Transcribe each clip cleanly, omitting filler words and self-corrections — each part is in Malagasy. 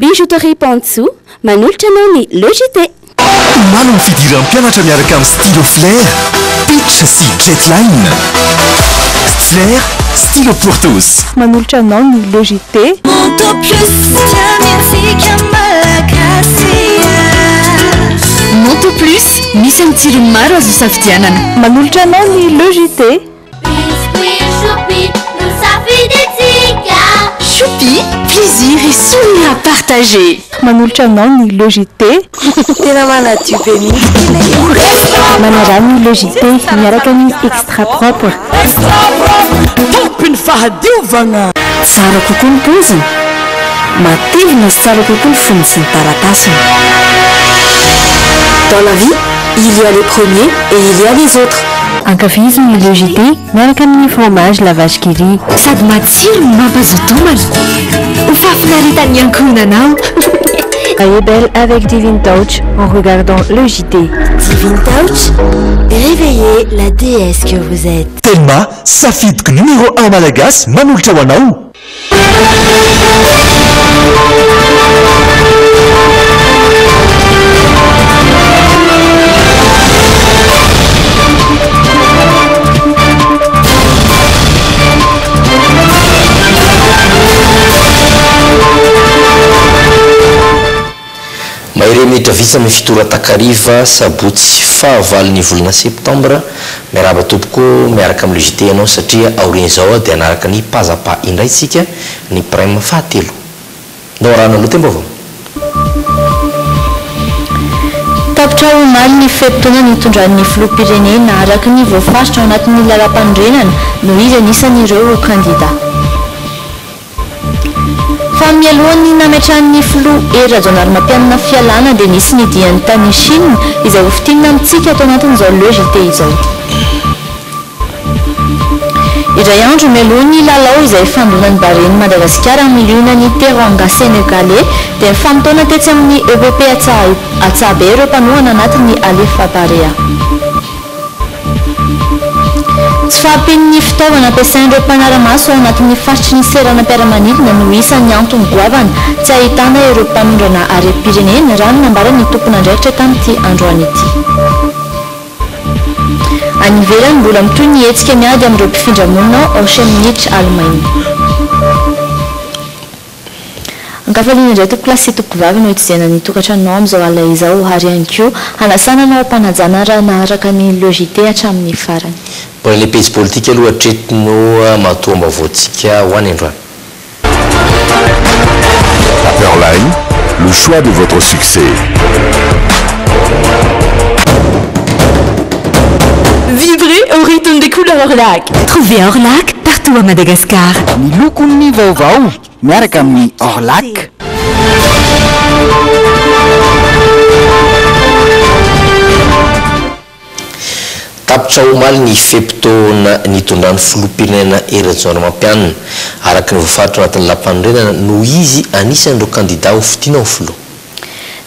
bijouterie Pantso manolotra anao ny logité. Mano ny fidiran'ny mpianatra miaraka amin'ny stylo flair, pitch sy jetline. Flair, stylo pour tous. Manolotra anao ny logité. Monto plus tiamiantsika malagasy. Monto plus misy amin'ny tsirony maro azo safidianana. Manolotra anao ny logité. Choupi, plaisir et sourire à partager. Manolotra anao ny logité. Tena manadio be mihitsy. Manara ny logité miaraka ny extra propre. Tompiny fahadiovana. Tsara kokoa ny poziny. Matevina sy tsara kokoa ny fonony sy ny taratasiny. Dans la vie, il y a les premiers et il y a les autres. Ankafizo ny logité miaraka amin'ny fromage la vache qui rit. Sady matsiro no mampazotomana. Ho fafinaritany ankohonanao. Soyez belle avec Divine Touch en regardant le JT. Divine Touch, réveillez la déesse que vous êtes. Telma, safidiko numéro 1 malagasy manolotra ho anao. Mahireminitra vitsy amin'ny fitoran-takariva sabotsy fahavalon'ny volana septambra miarahaba tompoko miaraka amin'ny logité ianao satria aorian'izao dia anaraka ny pazapa indray tsika ny prime fahatelo nao arahana aloha tembo avao tapitra omaly ny fetotona nitondran'ny filoham-pirenena araka ny voafaritra ao anatin'ny lalam-pandrenana no izy anisan'ireo kandida fa mialohan'ny nametrahan'ny filoha Rajaonarimampianina fialana dia nisy nidian'ny tany Chine izay hofitinina amintsika ato anatin'izao logité izao. Iray andro mialohan'ny lalao izay fandonan'ny baren'i Madagasikara milionan'ny teranga sénégalais dia nifampitaona tetsy amin'ny EPP Atsahbe ireo mpanohana anatin'ny Alefa Barea. Tsy fahampian'ny fitaovana ampiasain'ireo mpanaramaso ao anatin'ny faritry ny seranam-piaramanidina no isan'ny antony goavana tsy ahitana ireo mpanondrana arem-pirenena raha no nambarany tompon'andraikitra tamin'ity androany ity. Any ivelany mbola mitoy ny hetsika miady amin'ireo mpifindra monina Ocean Minitra Allemagne. Ankafaliana indray tompoko lasy tompoko vavy no hitizena tokantranonao amin'izao alina izao ary ihany koa hanasanana mpanajana raha naharaka ny logité hatramin'ny farany. Pour les pays politiques aloha hatretinao matomba voantsika ho any androany. Pearline, le choix de votre succès. Vibrez au rythme des couleurs Orlac. Trouvez Orlac partout à Madagascar. Ny lokony vaovao miaraka amin'ny Orlac. Tapitra omaly ny fepitona nitondran'ny filoham-pirenena Rajaonarimampianina araka ny voafaritra anatin'ny lampandrenana no izy anisan'ireo kandida ho fitina ho filoha.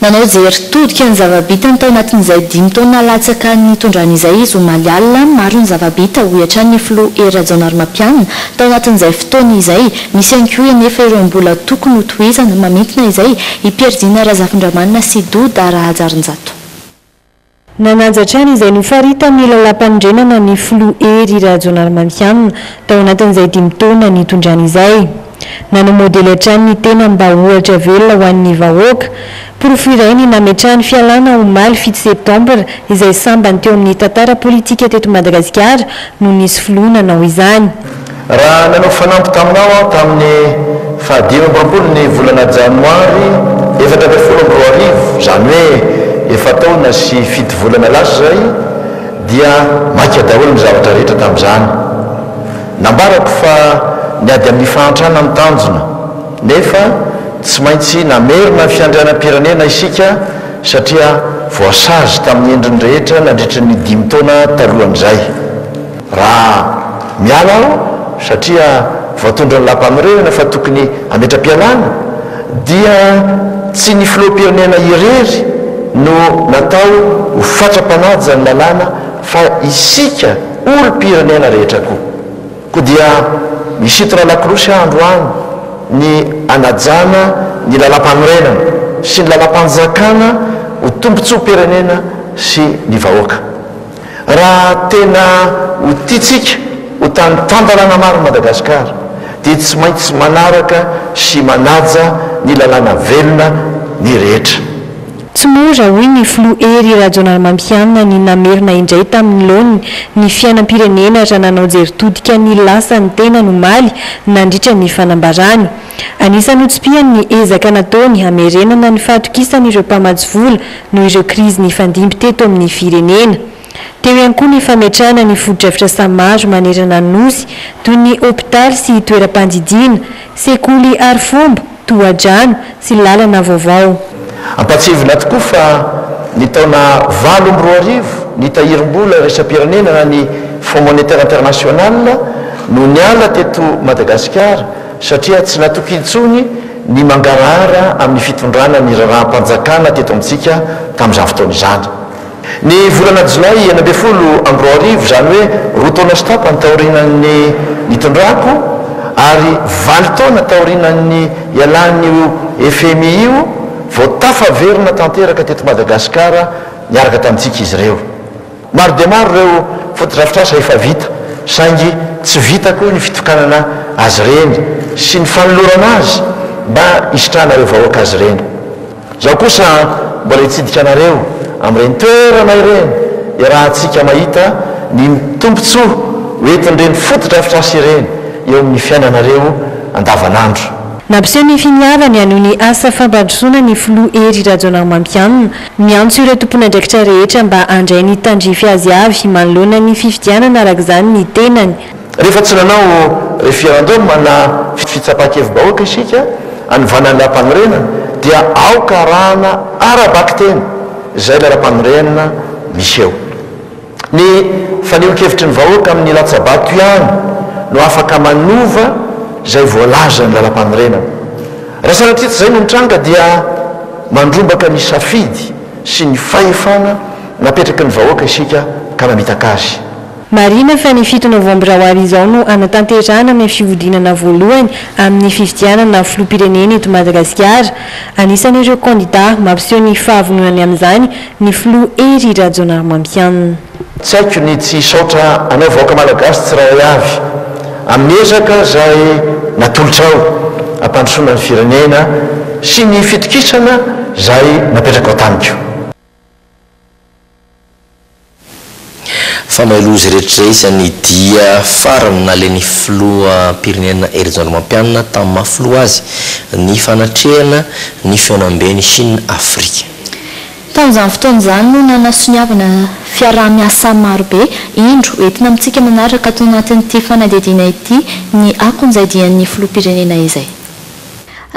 Nanao jery todika ny zavabitany tao anatin'izay 5 taona latsaka nitondran'izay izy omaly alina maro ny zavabita ho iatran'ny filoha Rajaonarimampianina tao anatin'izay fotoana izay misy ihany koa anefa ireo mbola tokony ho tohizana mamintina izay hipierdina Razafindramanina sy Doda Rahajarinjato. Nananjatrany izay nifarita amin'ny lalam-pandrenana ny filoha Rajaonarimampianina tao anatin'izay 5 taona nitondrany izay. Nanamodely hatrany ny tena mba ohatra velona ho an'ny vahoaka. Porofirainy nametrahany fialana omaly 7 septambra izay sambany teo amin'ny tantara politika teto Madagasikara no nisy filoha nanao izany. Raha nanao fanampy taminao tamin'ny 15 ny volana janoary 2024 zany hoe efa taona sy 7 volana lasa zay dia maika daholo ny zavatra rehetra tamin'izany. Nambarako fa niady amin'ny fahantrana amin'ny tanjona nefa tsy maintsy namerina ny fiandrianam-pirenena isika satria voasazy tamin'ny endriny rehetra nandritra ny 5 taona talohan'izay. Raha miala aho satria voatondra ny lampamirenena fa tokony hametra-pialana dia tsy ny filoham-pirenena irery no natao ho fatra-panaja ny lalàna fa isika olom-pirenena rehetra koa dia misitona lakorosy androany ny anajana ny lalam-panorenana sy ny lalam-panjakana ho tombontsoam-pirenena sy ny vahoaka raha tena ho tiatsika ho tany tantalana maro Madagasikara dia tsy maintsy manaraka sy manaja ny lalàna velona ny rehetra. Tsy mora hoy ny Floery Rajaonarmampianina ny namerina indray tamin'ny laoniny ny fiainam-pirenena raha nanao jeritodika ny lasa ny tena nomaly nandritra ny fanambarany. Anisany hotsim-piany ny ezaka nataony hamerenana ny fahatokisana ireo mpamatsy vola noho ireo krizy ny fandimby teto amin'ny firenena. Teo ihany koa ny fametrahana ny foto-drafitra samaro manerana ny nosy toy ny hôpitaly sy toeram-pandidiana, sekoly arifomba, tohadrano sy lalana vaovao. Ampatsivina tokoa fa ny taona 2024 ny tahirim-bola raisam-pirenena na ny Fonds monétaire international no niala teto Madagasikara satria tsy natoky intsony ny mangarahara amin'ny fitondrana ny raharaham-panjakana teto amintsika tamin'izany fotoana izany. Ny volana Jolay 2024 izany hoe 2 taona sy tapany taorian'ny nitondrako ary 20 taona taorian'ny ialan'io FMI io vao tafaverina tanteraka teto Madagasikara niaraka tamintsika izy ireo. Maro dia maro ireo foto-drafitrasa efa vita saingy tsy vita koa ny fitokanana azy ireny sy ny fanolorana azy mba hisitrahanareo vahoaka azy ireny. Izao kosa mbola hitsidika anareo amin'ireny toerana ireny irahantsika mahita ny tombontsoa hoentin'ireny foto-drafitrasa ireny eo amin'ny fiainanareo andavanandro. Nampiseho ny finiavany anoho ny asa fampandrosoana ny Floery Rajaonarmampianina miantso ireo tompon'andraikitra rehetra mba handray ny tandrify azy avy manoloana ny fifidianana araka izany ny tenany. Rehefa tsy nanao référendum na fitsapakevim-bahoaka isika hanovanany lalam-panorenana dia aoka rahana arabaky teny izay lalam-panorenana misy eo. Ny fanehoan-kevitry ny vahoaka amin'ny latsabato ihany no afaka manova izay voalaza ny lalam-panorenana. Raha sanatria tsy izay no mitranga dia mandrombaka ny safidy sy ny fahefana napetraka ny vahoaka isika ka mamitaka azy. Marina fa ny 7 novambra ho ary izao no anatanterahana amin'ny fivodinana voalohany amin'ny fifidianana filoham-pirenena eto Madagasikara. Anisan'ireo kandida mampiseho ny fahavononany amin'izany ny Floery Rajaonarmampianina. Tsy haiko ny tsy saotra anao vahoaka malagasy tsy raha avy amin'ny ezaka izay natolotra ao ampandrosoana ny firenena sy ny fitokisana izay napetraka ao tamiko. Famailozy rehetra izay isany dia farany nalain'ny filoham-pirenena Rajaonarmampianina tamin'ny mahafilo azy ny fanatrehana ny fiainam-beny sy ny Afrika. Tamin'izany fotoana izany no nanasoniavana fiaraha-miasa marobe indro entina amintsika manaraka ato anatin'ity fanadihadiana ity ny akon'izay dian'ny filoham-pirenena izay.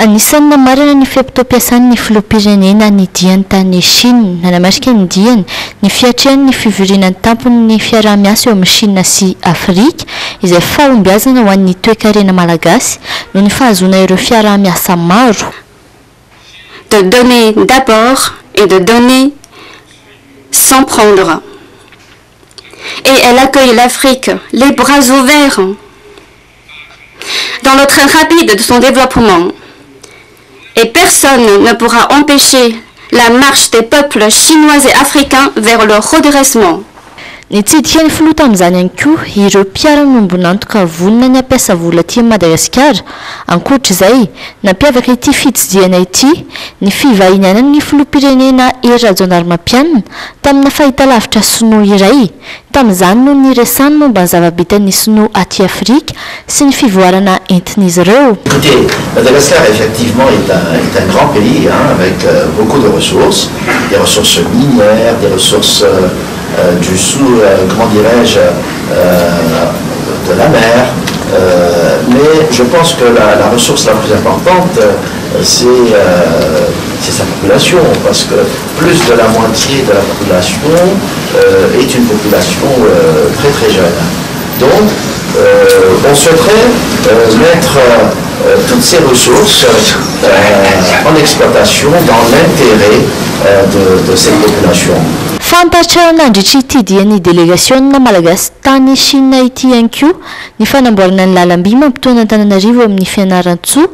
Anisan'ny namarana ny fiampitoam-piasan'ny filoham-pirenena ny diany tany Chine nanamarika ny diany ny fiatrehan'ny fivorinan'ny tampon'ny fiaraha-miasa eo amin'ny Chine sy Afrika izay fahombiazana ho an'ny toe-karena malagasy noho ny fahazoana ireo fiaraha-miasa maro. De donner d'abord et de donner sans prendre. Et elle accueille l'Afrique les bras ouverts dans le train rapide de son développement. Et personne ne pourra empêcher la marche des peuples chinois et africains vers leur redressement. Nitsidika ny filoha tamin'izany ihany koa ireo mpiara-miombonantoka vonona ny ampiasa vola aty Madagasikara. Ankoatr'izay, nampiavaka ity fitsidiana ity ny fivahiniana ny filoham-pirenena Rajaonarmampianina tamina fahitalavitra sinoa iray. Tamin'izany no niresany momba ny zava-bitan'ny sinoa aty Afrika sy ny fivoarana entin'izy ireo. Écoutez, Madagascar effectivement est un grand pays avec beaucoup de ressources, des ressources minières, des ressources du sous, comment dirais-je, de la mer. Mais je pense que la ressource la plus importante, c'est sa population, parce que plus de la moitié de la population est une population très très jeune. Donc, on souhaiterait mettre toutes ces ressources en exploitation dans l'intérêt de cette population. fantatra nandritry ity dian'ny délégationna malagasy tany Chine ity ihany koa ny fanamboarana ny lalam-by mampitoana Antananarivo amin'ny fianaran-tsoa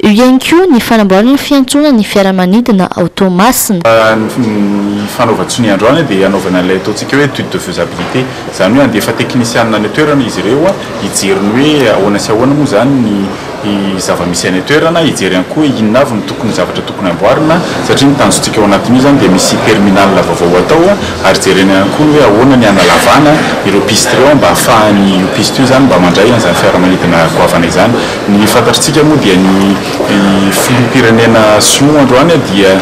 io ihany koa ny fanamboarana ny fiantsona ny fiaramanidina automasina ny fanaovan-tsony androany dia anaovana ilay ataontsika hoe étude de faisabilité zany hoe andefa teknisianina ny toerana izy ireo hijeriny hoe ahoana sy ahoana moa zany ny zava-misy any toerana hijery ihany koa inona avy ny tokony zavatra tokony amboarina satria ny tanjontsika ao anatin'io zany dia misy terminal vaovao atao ary jerena ihany koa hoe ahoana ny analavana ireo piste ireo mba ahafahany piste io zany mba mandray an'izany fiaramanidina goavana izany ny fantatritsika moa dia ny filoham-pirenena sinoa androany dia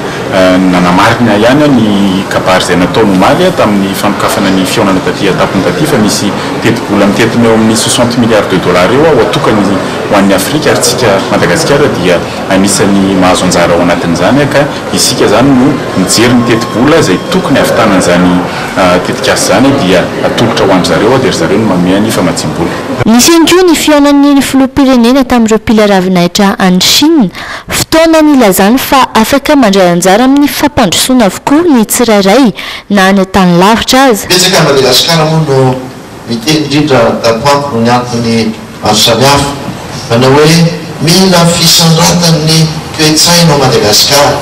nanamarina ihany ny kabary izay nataony omaly tamin'ny fanokafana ny fionana taty atapony taty fa misy teti-bola mitetiny eo amin'ny 60 milliards de dollars eo ho atokany ho an'ny Afrika ary tsika Madagasikara dia anisany mahazo anjara ao anatin'izany ka isika zany no mijery ny teti-bola izay tokony havitanan'izany tetikasy zany dia atokotra ho an'zareo dia zareo no manome ny famatsiam-bola. Nisy ihany koa ny fionan'ny filoham-pirenena tamin'ireo mpila ravinahitra any Chine fotoana nilazany fa afaka mandray anjara amin'ny fampandrosoana avokoa ny tsirairay na any tany lavitra aza. Betsaka Madagasikara moa no miteny indrindra dapoanto no ny antony maro samihafa manao hoe mila fisandratan'ny toe-tsaina ao Madagasikara.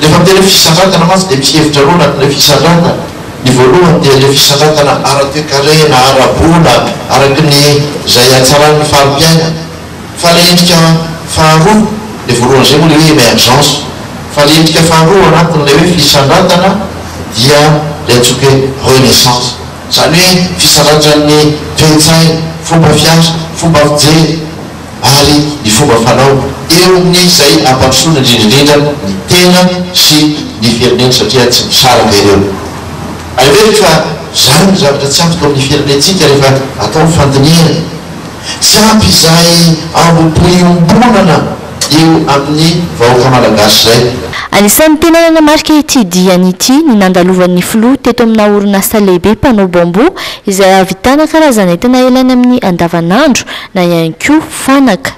Rehefa miteny fisandratana mantsy dia misy hevitra roa anatin'ilay fisandratana. Ny voalohany dia ilay fisandratana ara-toekarena, ara-bona, araky ny izay hatsaran'ny farim-piaina. Fa ilay endrika faharoa, ilay voalohany izay moa ilay hoe émergence. Fa ilay endrika faharoa anatin'ilay hoe fisandratana dia ilay antsoika hoe renaissance. Zany hoe fisandratran'ny toe-tsaina, fomba fiasa, fomba fijery ary ny fomba fanao eo amin'izay ampandrosoana indrindraindrindra ny tena sy ny firenena satria tsy misaraka ireo. Ary fa zany zavatra tsy ampy tao amin'ny firenentsika rehefa atao fandiniana tsy ampy izay ambom-poiombonana eo amin'ny vahoaka malagasy izay. Anisan'ny tena nanamarika ity diany ity ny nandalovan'ny filoha teto amina orinasa lehibe mpanao bambo izay ahavitana karazana entana ilaina amin'ny andavanandro na ihany koa fanaka.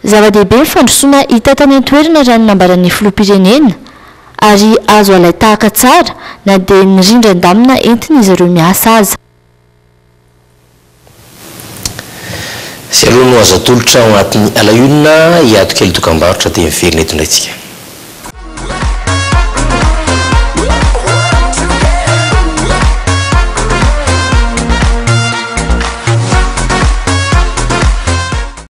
Zava-dehibe ny fandrosoana hita tany an-toerana raha ny nambaran'ny filoham-pirenena ary azo alay tahaka tsara na dia ny rindran-damina entina izy ireo miasa aza. Sy aloha no azo atolotra ao anatin'ny alahionina hiato kely dokam-barotra dia miverina eto indraitsika.